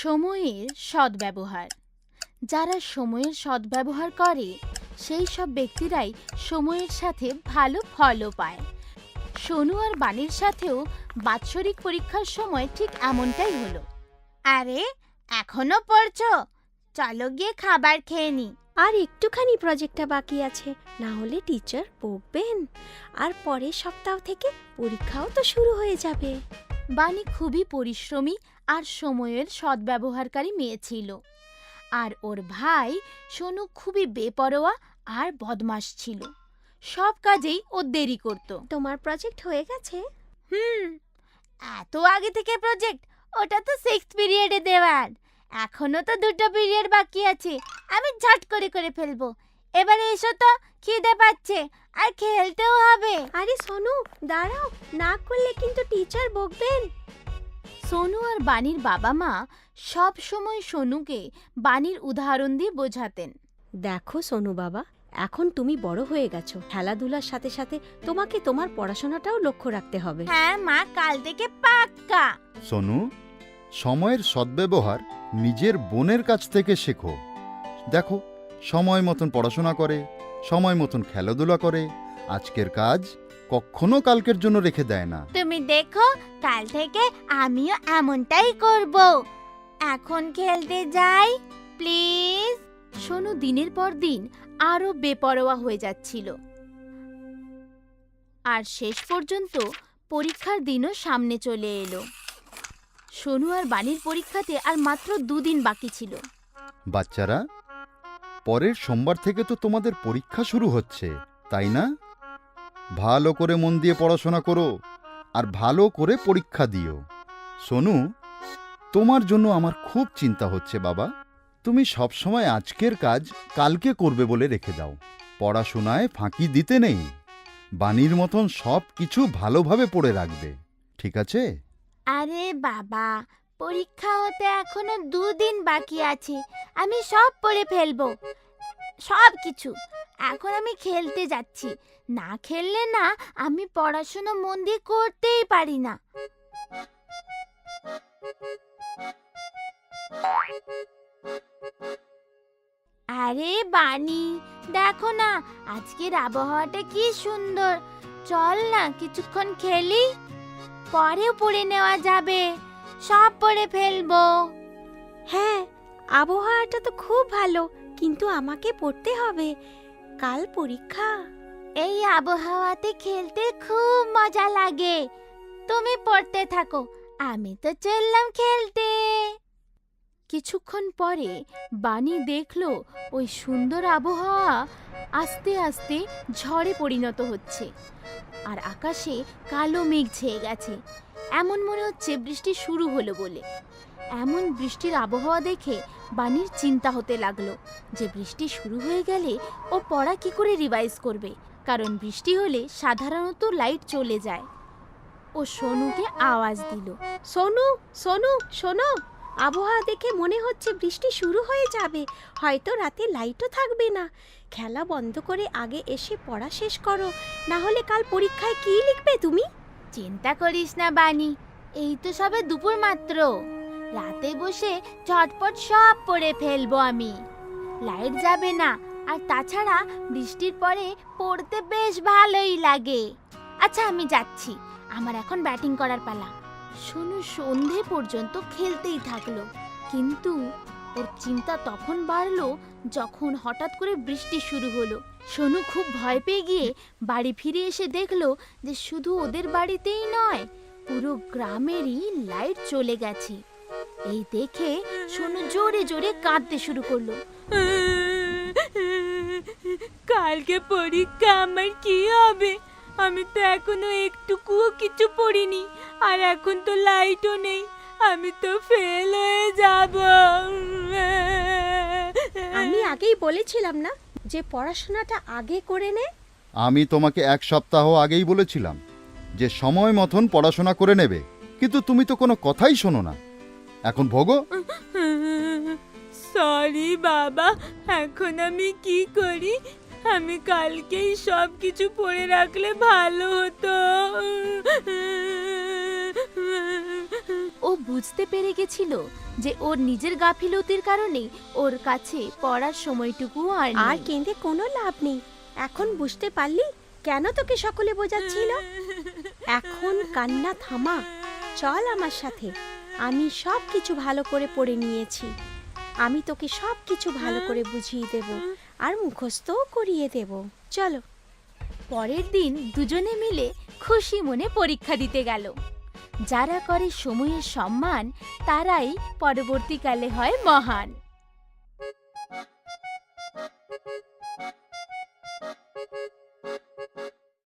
সময়ের সদ্ব্যবহার। যারা সময়ের সদ্ব্যবহার করে সেই সব ব্যক্তিরাই সময়ের সাথে ভালো ফলও পায়। সোনু আর বাণীর সাথেও বাৎসরিক পরীক্ষার সময় ঠিক এমনটাই হলো। আরে এখনো পড়ছো? চলো গিয়ে খাবার খেয়ে নি। আর একটুখানি প্রজেক্টটা বাকি আছে, না হলে টিচার বকবেন। আর পরের সপ্তাহ থেকে পরীক্ষাও তো শুরু হয়ে যাবে। বাণী খুবই পরিশ্রমী আর সময়ের সদ্ব্যবহারকারী মেয়ে ছিল। আর ওর ভাই সোনু খুবই বেপরোয়া আর বদমাশ ছিল। সব কাজেই ও দেরি করত। তোমার প্রজেক্ট হয়ে গেছে? এত আগে থেকে প্রজেক্ট? ওটা তো 6th পিরিয়ডে দেওয়ার। এখনো তো 2টো পিরিয়ড বাকি আছে, আমি ঝট করে করে ফেলবো। এবারে এসো তো, খিদে পাচ্ছে আর খেলতেও হবে। আরে সোনু দাঁড়াও, না করলে কিন্তু টিচার বকবেন। সোনু আর বাণীর বাবা মা সব সময় সোনুকে বাণীর উদাহরণ দিয়ে বোঝাতেন। দেখো সোনু বাবা, এখন তুমি বড় হয়ে গেছো, খেলাধুলার সাথে সাথে তোমাকে তোমার পড়াশোনাটাও লক্ষ্য রাখতে হবে। হ্যাঁ মা, কাল থেকে পাক্কা। সোনু, সময়ের সদ্ব্যবহার নিজের বোনের কাছ থেকে শেখো। দেখো, সময় মতন পড়াশোনা করে, সময় মতন খেলাধুলা করে, আজকের কাজ কখনো কালকের জন্য রেখে দেয় না। তুমি দেখো, কাল থেকে আমিও এমনটাই করব। এখন খেলতে যাই প্লিজ। সোনু দিনের পর দিন আরো বেপরোয়া হয়ে যাচ্ছিল। আর শেষ পর্যন্ত পরীক্ষার দিনও সামনে চলে এলো। সোনু আর বাণীর পরীক্ষাতে আর মাত্র 2 দিন বাকি ছিল। বাচ্চারা, পরের সোমবার থেকে তো তোমাদের পরীক্ষা শুরু হচ্ছে, তাই না? ভালো করে মন দিয়ে পড়াশোনা করো আর ভালো করে পরীক্ষা দিও। সোনু, তোমার জন্য আমার খুব চিন্তা হচ্ছে বাবা। তুমি সবসময় আজকের কাজ কালকে করবে বলে রেখে দাও। পড়াশোনায় ফাঁকি দিতে নেই। বাণীর মতন সব কিছু ভালোভাবে পড়ে রাখবে, ঠিক আছে? আরে বাবা, পরীক্ষা হতে এখনো 2 দিন বাকি আছে। আমি সব পড়ে ফেলবো, সব কিছু। এখন আমি খেলতে যাচ্ছি। না খেললে না আমি পড়াশোনা মন দিয়ে করতেই পারি না। আরে বাণী, দেখো না আজকের আবহাওয়াটা কি সুন্দর। চল না কিছুক্ষণ খেলি, পরেও পড়ে নেওয়া যাবে। সব পড়ে ফেলবো। হ্যাঁ, আবহাওয়াটা তো খুব ভালো, কিন্তু আমাকে পড়তে হবে, কাল পরীক্ষা। এই আবহাওয়াতে খেলতে খুব মজা লাগে। তুমি পড়তে থাকো, আমি তো চললাম খেলতে। কিছুক্ষণ পরে বাণী দেখলো ওই সুন্দর আবহাওয়া আস্তে আস্তে ঝড়ে পরিণত হচ্ছে। আর আকাশে কালো মেঘ ছেয়ে গেছে। এমন মনে হচ্ছে বৃষ্টি শুরু হলো বলে। এমন বৃষ্টির আবহাওয়া দেখে বাণীর চিন্তা হতে লাগলো যে বৃষ্টি শুরু হয়ে গেলে ও পড়া কি করে রিভাইজ করবে, কারণ বৃষ্টি হলে সাধারণত লাইট চলে যায়। ও সোনুকে আওয়াজ দিল, সোনু সোনু শোনো, আবহাওয়া দেখে মনে হচ্ছে বৃষ্টি শুরু হয়ে যাবে, হয়তো রাতে লাইটও থাকবে না। খেলা বন্ধ করে আগে এসে পড়া শেষ করো, না হলে কাল পরীক্ষায় কি লিখবে তুমি? চিন্তা করিস না বাণী, এই তো সবে দুপুর মাত্র। রাতে বসে ঝটপট সব পড়ে ফেলবো আমি। লাইট যাবে না, আর তাছাড়া বৃষ্টির পরে পড়তে বেশ ভালোই লাগে। আচ্ছা আমি যাচ্ছি, আমার এখন ব্যাটিং করার পালা। সোনু সন্ধে পর্যন্ত খেলতেই থাকলো, কিন্তু ওর চিন্তা তখন বাড়লো যখন হঠাৎ করে বৃষ্টি শুরু হলো। সোনু খুব ভয় পেয়ে গিয়ে বাড়ি ফিরে এসে দেখলো যে শুধু ওদের বাড়িতেই নয়, পুরো গ্রামেরই লাইট চলে গেছে। এই দেখে সোনু জোরে জোরে কাঁদতে শুরু করলো। কালকে পরীক্ষা, আমার কি হবে? আমি তো এখনো একটুকুও কিছু পড়িনি, আর এখন তো লাইটও নেই। আমি তো ফেল হয়ে যাব। আমি আগেই বলেছিলাম না যে পড়াশোনাটা আগে করে নে? আমি তোমাকে 1 সপ্তাহ আগেই বলেছিলাম যে সময় মতন পড়াশোনা করে নেবে, কিন্তু তুমি তো কোনো কথাই শোনো না। এখন ভোগো। সরি বাবা, এখন আমি কি করি? আমি কালকেই সব কিছু পড়ে রাখলে ভালো হতো। ও বুঝতে পেরে গেছিল যে ওর নিজের গাফিলতির কারণে ওর কাছে পড়ার সময়টুকু আর আর নেই। কেঁদে কোনো লাভ নেই। এখন বুঝতে পারলি কেন তোকে সকলে বোঝাচ্ছিল? এখন কান্না থামা, চল আমার সাথে। আমি সব কিছু ভালো করে পড়ে নিয়েছি। আমি তোকে সব কিছু ভালো করে বুঝিয়ে দেব আর মুখস্থও করিয়ে দেব। চলো। পরের দিন দুজনে মিলে খুশি মনে পরীক্ষা দিতে গেল। যারা করে সময়ের সম্মান তারাই পরবর্তীকালে হয় মহান।